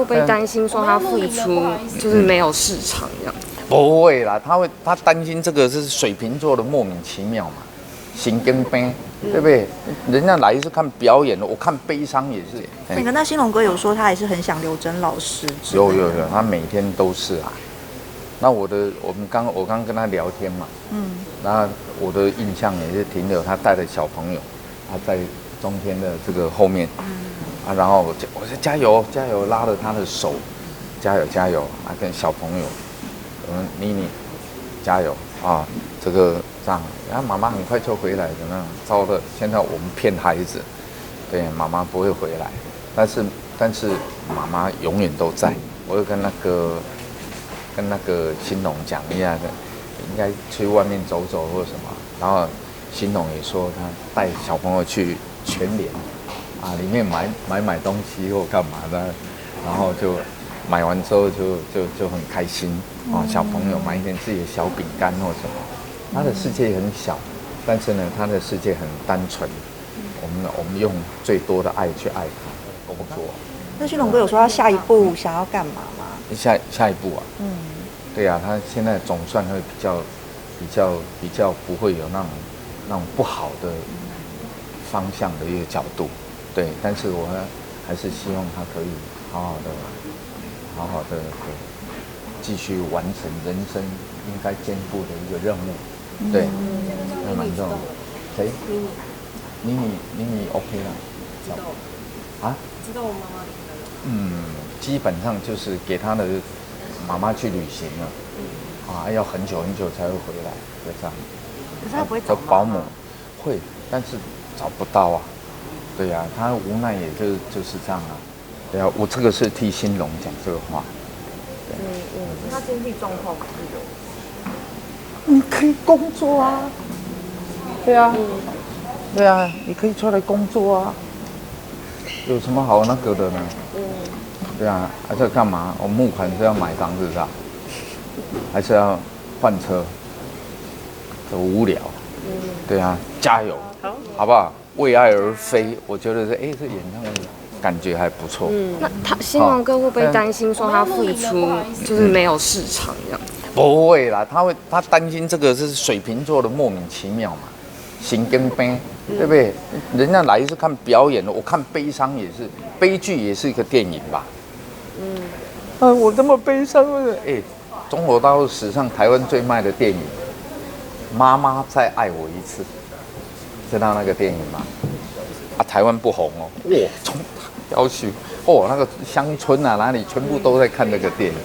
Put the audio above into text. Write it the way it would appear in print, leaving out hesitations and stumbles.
不会担心说他付出就是没有市场这样？不会啦，他担心这个是水瓶座的莫名其妙嘛，心跟悲，对不对？人家来是看表演的，我看悲伤也是。那兴隆哥有说他也是很想刘真老师。有，他每天都是啊。那我刚跟他聊天嘛，那我的印象也是停留他带着小朋友，他在中天的这个后面，然后我说加油，拉着他的手，加油啊，跟小朋友。妮加油啊！这个这样，然后妈妈很快就回来，怎么样？糟了，现在我们骗孩子，对，妈妈不会回来，但是妈妈永远都在。我就跟那个兴隆讲一下的，应该去外面走走或什么。然后兴隆也说他带小朋友去全联啊，里面买东西或干嘛的，然后就。买完之后就很开心啊，小朋友买一点自己的小饼干或什么，他的世界很小，但是呢，他的世界很单纯。我们用最多的爱去爱他，工作。那兴隆哥有说他下一步想要干嘛吗？下一步啊，对啊，他现在总算会比较不会有那种不好的方向的一个角度，对，但是我还是希望他可以好好的继续完成人生应该肩负的一个任务，对，还蛮重要的。谁？你 OK 了？知道我妈妈离开了。基本上就是给他的妈妈去旅行了，要很久才会回来，就这样。可是他不会找保姆会，但是找不到啊。对啊，他无奈也就是这样啊。对啊，我这个是替兴隆讲这个话。他经济状况是有。你可以工作啊。对啊。对啊，你可以出来工作啊。有什么好那个的呢？对啊，还是干嘛？我募款是要买房子是吧？还是要换车？很无聊。对啊，加油，好不好？为爱而飞，我觉得这演唱会感觉还不错。那兴隆哥会不会担心说他付出就是没有市场这样？不会啦，他担心这个是水瓶座的莫名其妙嘛，心跟悲，对不对？人家来是看表演的，我看悲伤也是，悲剧也是一个电影吧。我这么悲伤，中国大陆史上台湾最卖的电影，《妈妈再爱我一次》，知道那个电影吗？台湾不红哦，从要求那个乡村啊哪里全部都在看这个电影。